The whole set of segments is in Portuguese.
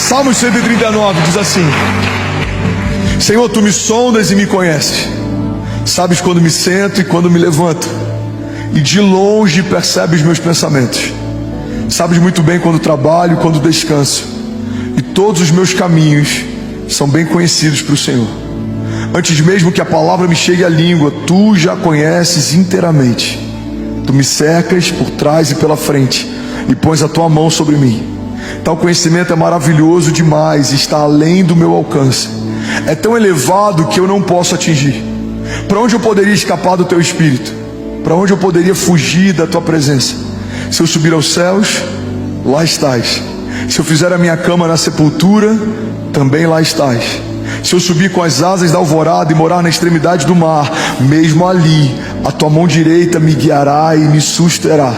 Salmo 139 diz assim: Senhor, tu me sondas e me conheces. Sabes quando me sento e quando me levanto, e de longe percebes meus pensamentos. Sabes muito bem quando trabalho e quando descanso, e todos os meus caminhos são bem conhecidos para o Senhor. Antes mesmo que a palavra me chegue à língua, tu já conheces inteiramente. Tu me cercas por trás e pela frente, e pões a tua mão sobre mim. Tal conhecimento é maravilhoso demais e está além do meu alcance. É tão elevado que eu não posso atingir. Para onde eu poderia escapar do teu espírito? Para onde eu poderia fugir da tua presença? Se eu subir aos céus, lá estás. Se eu fizer a minha cama na sepultura, também lá estás. Se eu subir com as asas da alvorada e morar na extremidade do mar, mesmo ali a tua mão direita me guiará e me susterá.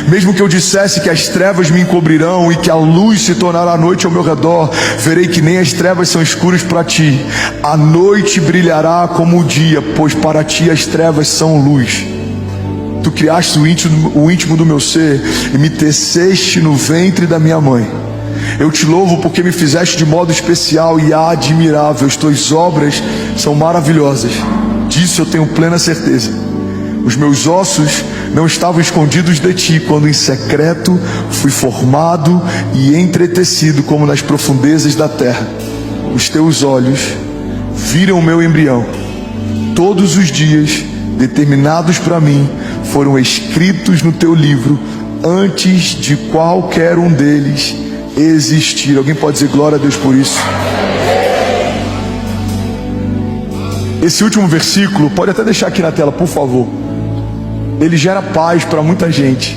Mesmo que eu dissesse que as trevas me encobrirão e que a luz se tornará noite ao meu redor, verei que nem as trevas são escuras para ti. A noite brilhará como o dia, pois para ti as trevas são luz. Tu criaste o íntimo do meu ser e me teceste no ventre da minha mãe. Eu te louvo porque me fizeste de modo especial e admirável. As tuas obras são maravilhosas. Disso eu tenho plena certeza. Os meus ossos não estavam escondidos de ti, quando em secreto fui formado e entretecido como nas profundezas da terra. Os teus olhos viram o meu embrião. Todos os dias determinados para mim foram escritos no teu livro, antes de qualquer um deles existir. Alguém pode dizer glória a Deus por isso? Esse último versículo, pode até deixar aqui na tela, por favor. Ele gera paz para muita gente,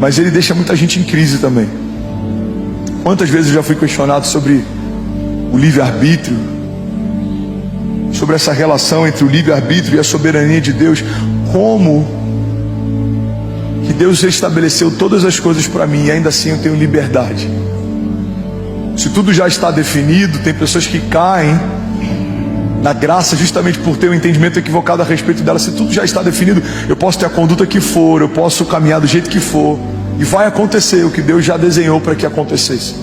mas ele deixa muita gente em crise também. Quantas vezes eu já fui questionado sobre o livre-arbítrio, sobre essa relação entre o livre-arbítrio e a soberania de Deus. Como que Deus estabeleceu todas as coisas para mim e ainda assim eu tenho liberdade? Se tudo já está definido, tem pessoas que caem na graça justamente por ter um entendimento equivocado a respeito dela. Se tudo já está definido, eu posso ter a conduta que for, eu posso caminhar do jeito que for, e vai acontecer o que Deus já desenhou para que acontecesse.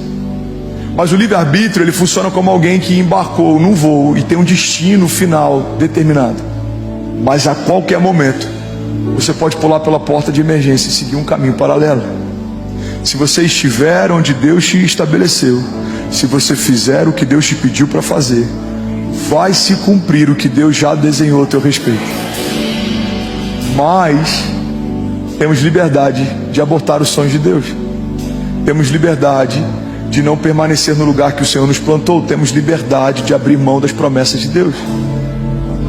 Mas o livre-arbítrio, ele funciona como alguém que embarcou num voo e tem um destino final determinado, mas a qualquer momento você pode pular pela porta de emergência e seguir um caminho paralelo. Se você estiver onde Deus te estabeleceu, se você fizer o que Deus te pediu para fazer, vai se cumprir o que Deus já desenhou a teu respeito. Mas temos liberdade de abortar os sonhos de Deus. Temos liberdade de não permanecer no lugar que o Senhor nos plantou. Temos liberdade de abrir mão das promessas de Deus.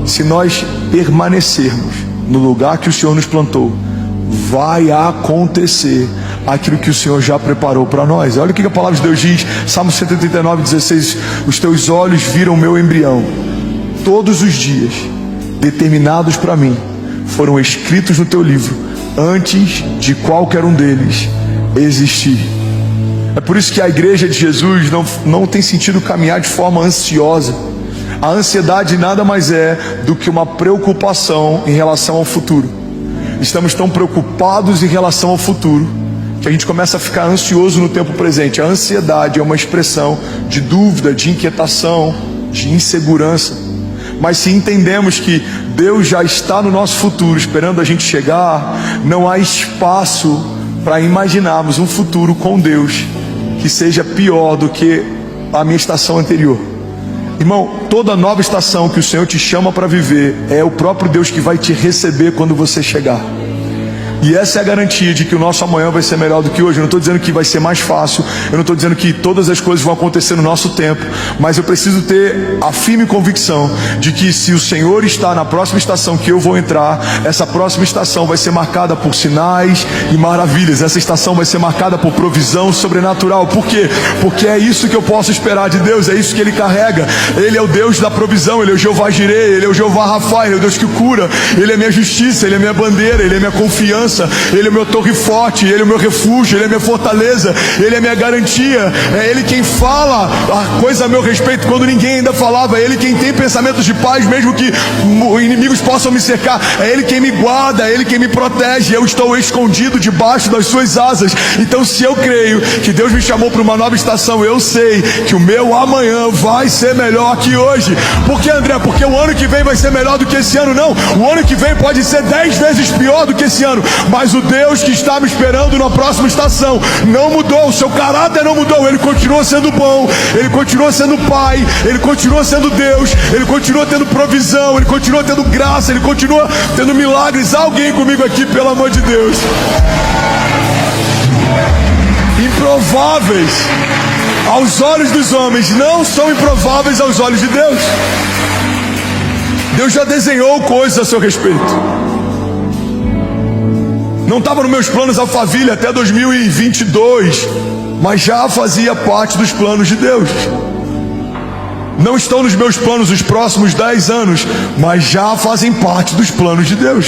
Se nós permanecermos no lugar que o Senhor nos plantou, vai acontecer aquilo que o Senhor já preparou para nós. Olha o que a palavra de Deus diz, Salmo 139:16: os teus olhos viram o meu embrião. Todos os dias determinados para mim foram escritos no teu livro, antes de qualquer um deles existir. É por isso que a igreja de Jesus não tem sentido caminhar de forma ansiosa. A ansiedade nada mais é do que uma preocupação em relação ao futuro. Estamos tão preocupados em relação ao futuro que a gente começa a ficar ansioso no tempo presente. A ansiedade é uma expressão de dúvida, de inquietação, de insegurança. Mas se entendemos que Deus já está no nosso futuro, esperando a gente chegar, não há espaço para imaginarmos um futuro com Deus que seja pior do que a minha estação anterior. Irmão, toda nova estação que o Senhor te chama para viver, é o próprio Deus que vai te receber quando você chegar. E essa é a garantia de que o nosso amanhã vai ser melhor do que hoje. Eu não estou dizendo que vai ser mais fácil, eu não estou dizendo que todas as coisas vão acontecer no nosso tempo, mas eu preciso ter a firme convicção de que se o Senhor está na próxima estação que eu vou entrar, essa próxima estação vai ser marcada por sinais e maravilhas. Essa estação vai ser marcada por provisão sobrenatural. Por quê? Porque é isso que eu posso esperar de Deus, é isso que Ele carrega. Ele é o Deus da provisão, Ele é o Jeová Jireh, Ele é o Jeová Rafa, Ele é o Deus que cura, Ele é minha justiça, Ele é minha bandeira, Ele é minha confiança. segurança, Ele é meu torre forte, Ele é meu refúgio, Ele é minha fortaleza, Ele é minha garantia. É Ele quem fala a coisa a meu respeito quando ninguém ainda falava. É Ele quem tem pensamentos de paz, mesmo que inimigos possam me cercar. É Ele quem me guarda, é Ele quem me protege. Eu estou escondido debaixo das suas asas. Então, se eu creio que Deus me chamou para uma nova estação, eu sei que o meu amanhã vai ser melhor que hoje. Por que, André? Porque o ano que vem vai ser melhor do que esse ano? Não, o ano que vem pode ser 10 vezes pior do que esse ano, mas o Deus que está me esperando na próxima estação não mudou, o seu caráter não mudou. Ele continua sendo bom, Ele continua sendo Pai, Ele continua sendo Deus, Ele continua tendo provisão, Ele continua tendo graça, Ele continua tendo milagres. Alguém comigo aqui, pelo amor de Deus. Improváveis aos olhos dos homens não são improváveis aos olhos de Deus. Deus já desenhou coisas a seu respeito. Não estava nos meus planos Alphaville até 2022, mas já fazia parte dos planos de Deus. Não estão nos meus planos os próximos 10 anos, mas já fazem parte dos planos de Deus.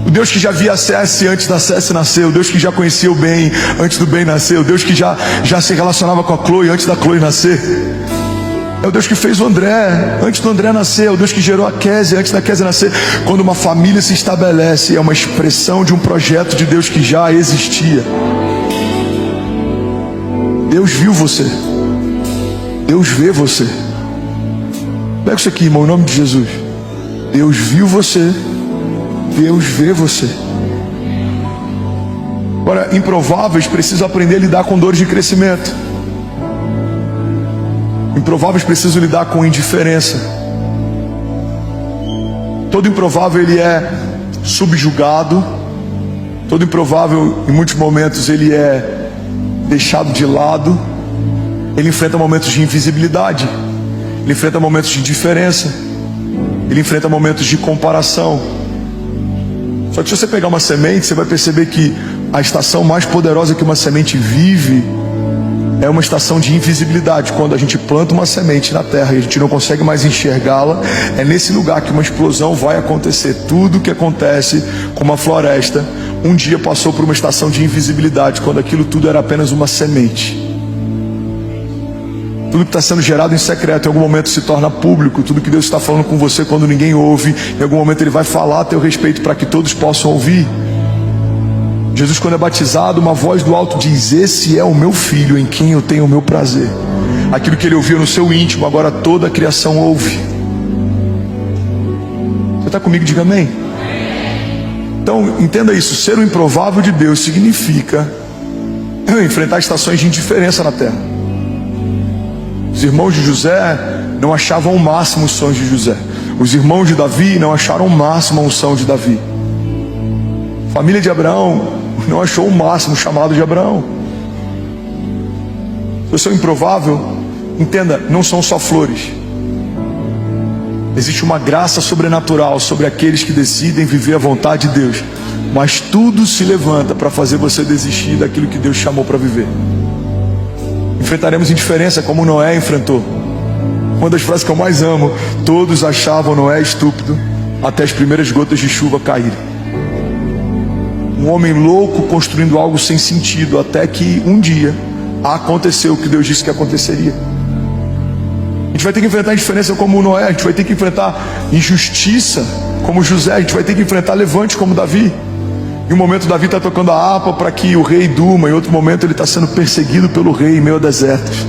O Deus que já via a Cessi antes da Cessi nascer, o Deus que já conhecia o Ben antes do Ben nascer, o Deus que já se relacionava com a Chloe antes da Chloe nascer. É o Deus que fez o André antes do André nascer, é o Deus que gerou a Kézia antes da Kézia nascer. Quando uma família se estabelece, é uma expressão de um projeto de Deus que já existia. Deus viu você, Deus vê você. Pega isso aqui, irmão, em nome de Jesus. Deus viu você, Deus vê você. Agora, improváveis precisam aprender a lidar com dores de crescimento. Improváveis precisam lidar com indiferença. Todo improvável ele é subjugado. Todo improvável, em muitos momentos, ele é deixado de lado. Ele enfrenta momentos de invisibilidade. Ele enfrenta momentos de indiferença. Ele enfrenta momentos de comparação. Só que se você pegar uma semente, você vai perceber que a estação mais poderosa que uma semente vive é uma estação de invisibilidade. Quando a gente planta uma semente na terra e a gente não consegue mais enxergá-la, é nesse lugar que uma explosão vai acontecer. Tudo que acontece com uma floresta, um dia passou por uma estação de invisibilidade, quando aquilo tudo era apenas uma semente. Tudo que está sendo gerado em secreto, em algum momento se torna público. Tudo que Deus está falando com você quando ninguém ouve, em algum momento Ele vai falar a teu respeito para que todos possam ouvir. Jesus, quando é batizado, uma voz do alto diz: esse é o meu filho em quem eu tenho o meu prazer. Aquilo que ele ouvia no seu íntimo, agora toda a criação ouve. Você está comigo? Diga amém. Então, entenda isso. Ser o improvável de Deus significa enfrentar estações de indiferença na terra. Os irmãos de José não achavam o máximo os sonhos de José. Os irmãos de Davi não acharam o máximo a unção de Davi. A família de Abraão não achou o máximo o chamado de Abraão. Se você é improvável, entenda, não são só flores. Existe uma graça sobrenatural sobre aqueles que decidem viver a vontade de Deus. Mas tudo se levanta para fazer você desistir daquilo que Deus chamou para viver. Enfrentaremos indiferença como Noé enfrentou. Uma das frases que eu mais amo: todos achavam Noé estúpido até as primeiras gotas de chuva caírem. Um homem louco construindo algo sem sentido, até que um dia aconteceu o que Deus disse que aconteceria. A gente vai ter que enfrentar indiferença como Noé, a gente vai ter que enfrentar injustiça como José, a gente vai ter que enfrentar levante como Davi. Em um momento Davi está tocando a harpa para que o rei durma, em outro momento ele está sendo perseguido pelo rei em meio a desertos.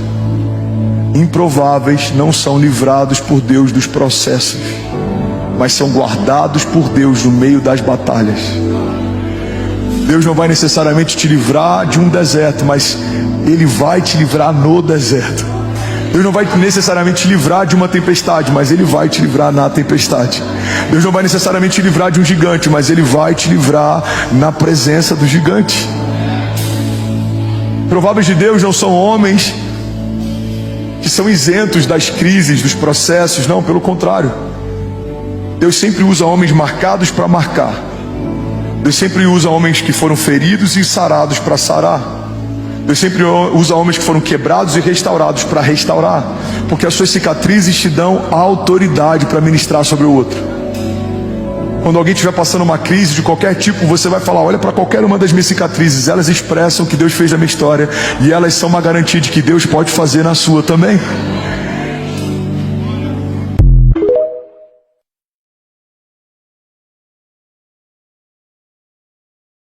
Improváveis não são livrados por Deus dos processos, mas são guardados por Deus no meio das batalhas. Deus não vai necessariamente te livrar de um deserto, mas Ele vai te livrar no deserto. Deus não vai necessariamente te livrar de uma tempestade, mas Ele vai te livrar na tempestade. Deus não vai necessariamente te livrar de um gigante, mas Ele vai te livrar na presença do gigante. Prováveis de Deus não são homens que são isentos das crises, dos processos. Não, pelo contrário. Deus sempre usa homens marcados para marcar. Deus sempre usa homens que foram feridos e sarados para sarar. Deus sempre usa homens que foram quebrados e restaurados para restaurar. Porque as suas cicatrizes te dão autoridade para ministrar sobre o outro. Quando alguém estiver passando uma crise de qualquer tipo, você vai falar: olha para qualquer uma das minhas cicatrizes, elas expressam o que Deus fez na minha história, e elas são uma garantia de que Deus pode fazer na sua também.